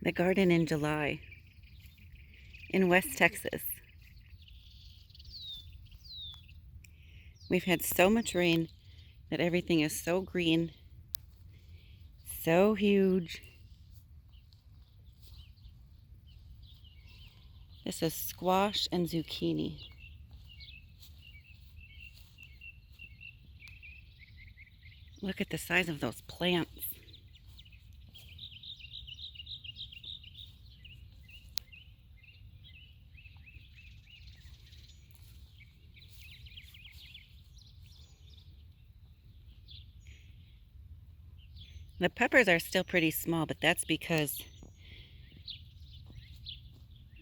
the garden in July in West Texas. We've had so much rain that everything is so green, so huge. This is squash and zucchini. Look at the size of those plants. The peppers are still pretty small, but that's because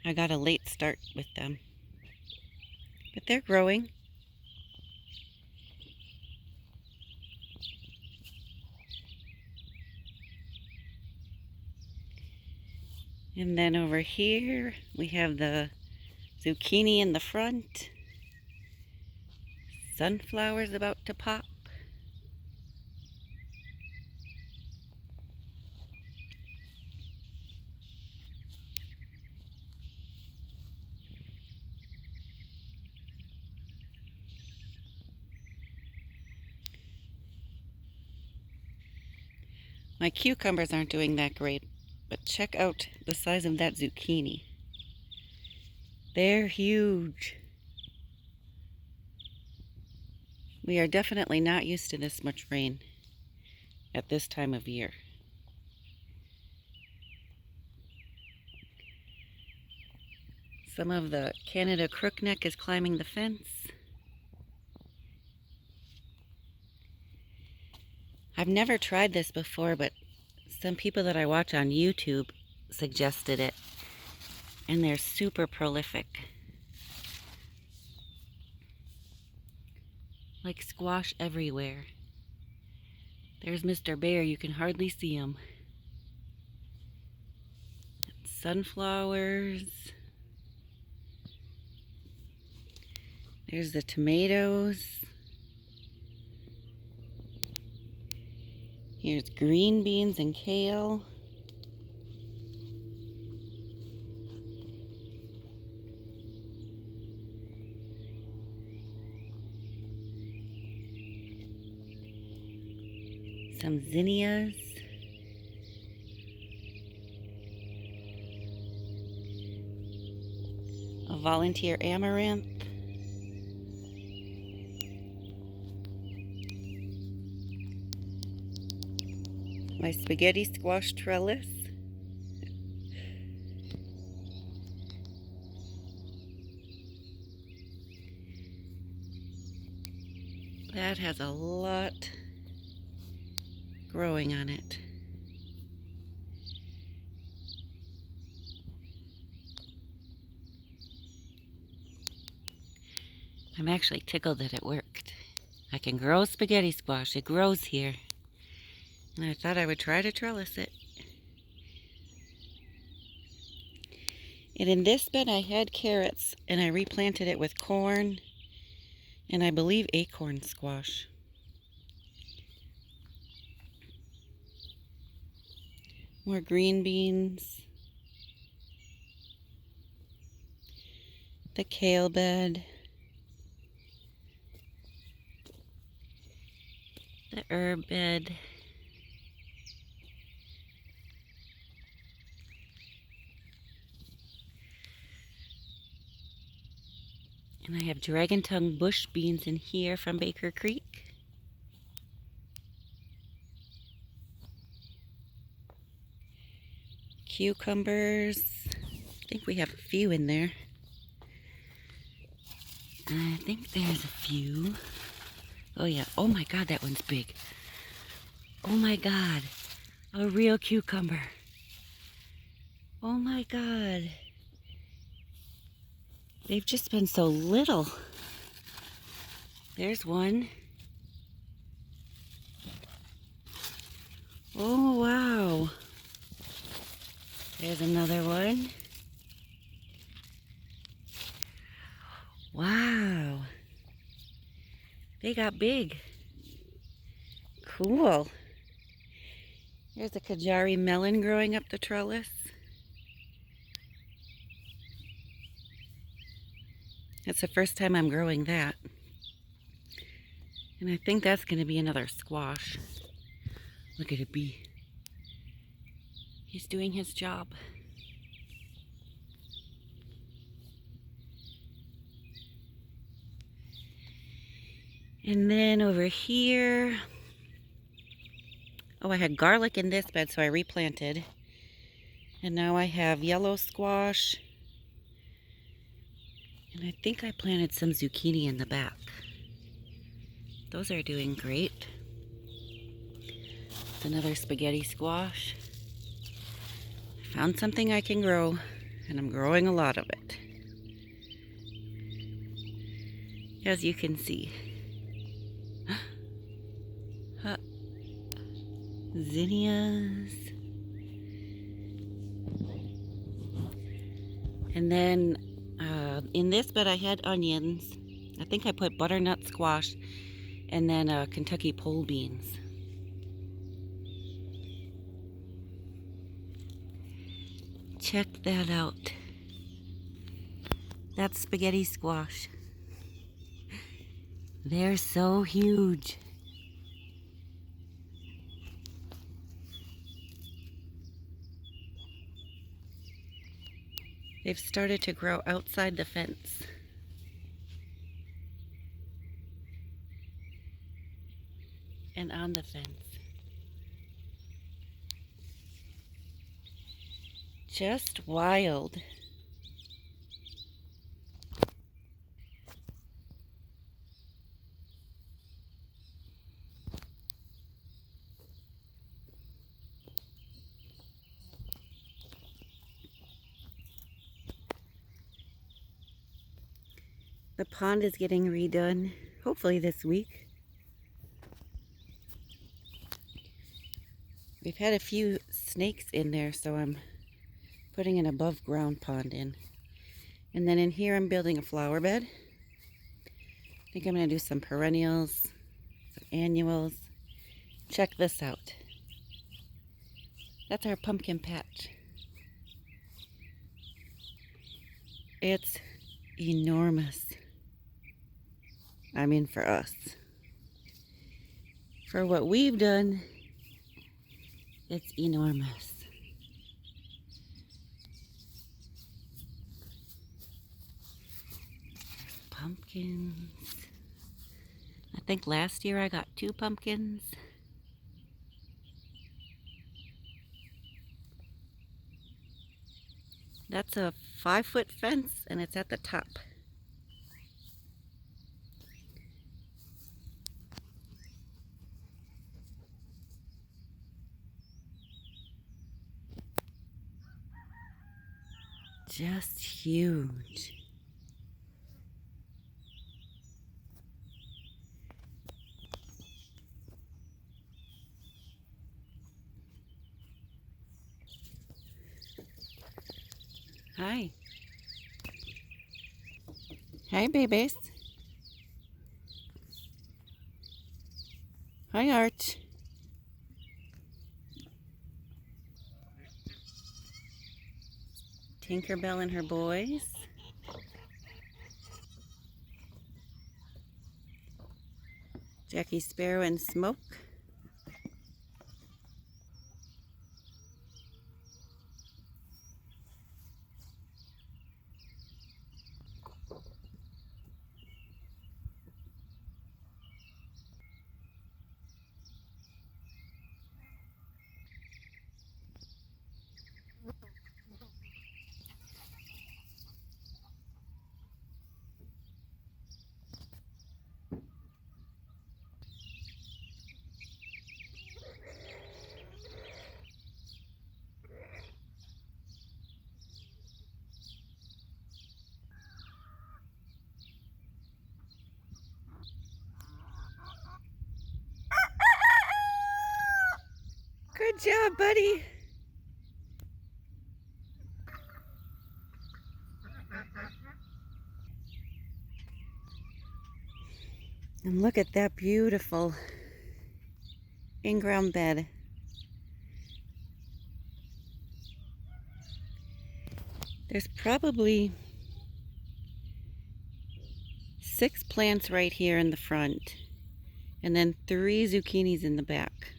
I got a late start with them. But they're growing. And then over here we have the zucchini in the front. Sunflowers about to pop. My cucumbers aren't doing that great, but check out the size of that zucchini. They're huge. We are definitely not used to this much rain at this time of year. Some of the Canada crookneck is climbing the fence. I've never tried this before, but some people that I watch on YouTube suggested it, and they're super prolific. Like squash everywhere. There's Mr. Bear, you can hardly see him. Sunflowers. There's the tomatoes. Here's green beans and kale. Some zinnias. A volunteer amaranth. My spaghetti squash trellis. That has a lot growing on it. I'm actually tickled that it worked. I can grow spaghetti squash. It grows here. And I thought I would try to trellis it. And in this bed I had carrots, and I replanted it with corn, and I believe acorn squash. More green beans. The kale bed. The herb bed. And I have dragon tongue bush beans in here from Baker Creek. Cucumbers. I think we have a few in there. I think there's a few. Oh yeah, oh my God, that one's big. Oh my God, a real cucumber. Oh my God. They've just been so little. There's one. Oh wow. There's another one. Wow. They got big. Cool. There's a Kajari melon growing up the trellis. That's the first time I'm growing that. And I think that's going to be another squash. Look at a bee. He's doing his job. And then over here, oh, I had garlic in this bed, so I replanted. And now I have yellow squash. And I think I planted some zucchini in the back. Those are doing great. It's another spaghetti squash. I found something I can grow, and I'm growing a lot of it. As you can see. Zinnias. And then in this bed I had onions. I think I put butternut squash and then Kentucky pole beans. Check that out. That's spaghetti squash. They're so huge. They've started to grow outside the fence. And on the fence. Just wild. The pond is getting redone, hopefully this week. We've had a few snakes in there, so I'm putting an above ground pond in. And then in here I'm building a flower bed. I think I'm going to do some perennials, some annuals. Check this out. That's our pumpkin patch. It's enormous. I mean, for us. For what we've done, it's enormous. Pumpkins. I think last year I got 2 pumpkins. That's a 5-foot fence and it's at the top. Just huge. Hi. Hi, babies. Hi, Arch. Tinkerbell and her boys. Jackie Sparrow and Smoke. Good job, buddy. And look at that beautiful in-ground bed. There's probably 6 plants right here in the front, and then 3 zucchinis in the back.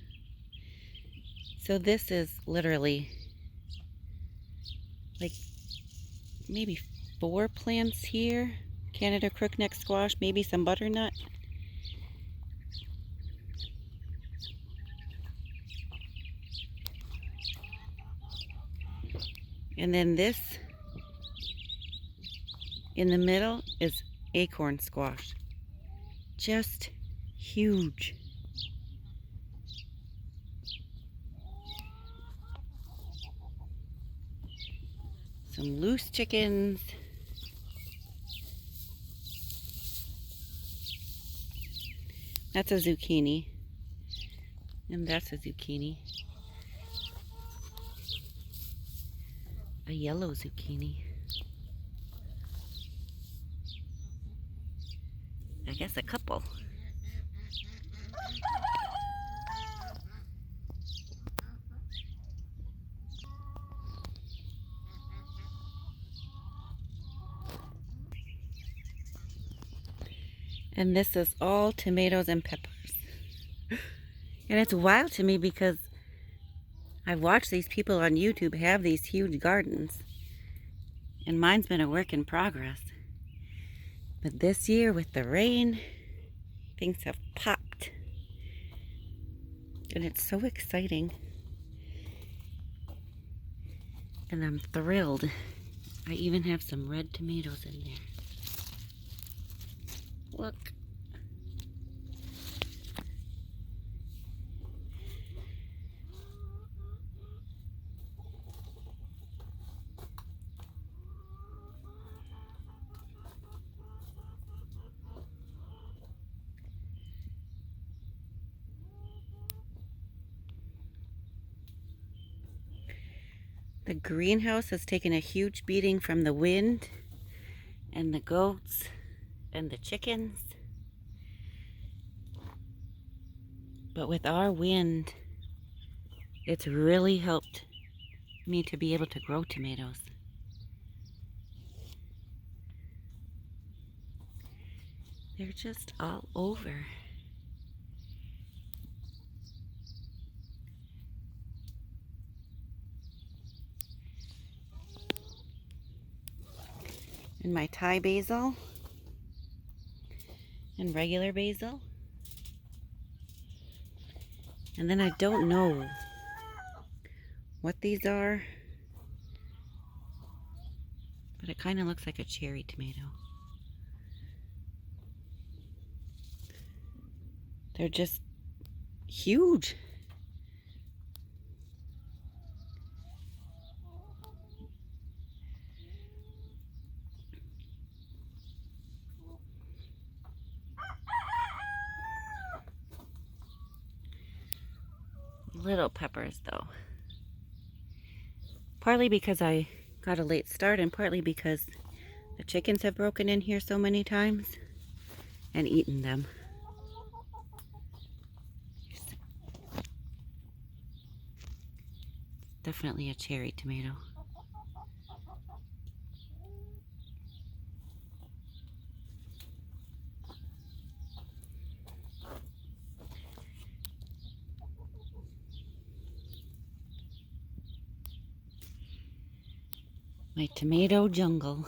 So this is literally like maybe 4 plants here. Canada crookneck squash, maybe some butternut. And then this in the middle is acorn squash. Just huge. Some loose chickens. That's a zucchini. And that's a zucchini. A yellow zucchini. I guess a couple. And this is all tomatoes and peppers. And it's wild to me because I've watched these people on YouTube have these huge gardens. And mine's been a work in progress. But this year with the rain, things have popped. And it's so exciting. And I'm thrilled. I even have some red tomatoes in there. Look. The greenhouse has taken a huge beating from the wind and the goats and the chickens. But with our wind, it's really helped me to be able to grow tomatoes. They're just all over. And my Thai basil and regular basil. And then I don't know what these are, but it kind of looks like a cherry tomato. They're just huge. Little peppers though. Partly because I got a late start and partly because the chickens have broken in here so many times and eaten them. Definitely a cherry tomato. My tomato jungle.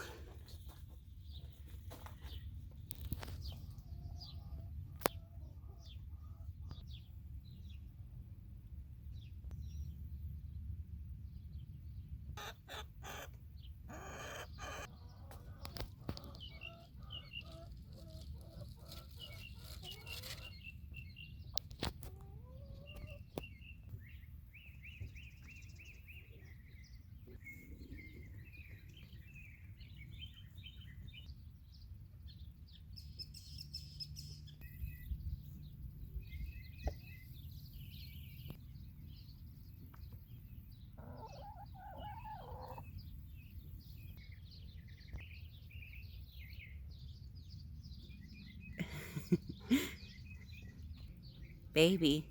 Baby.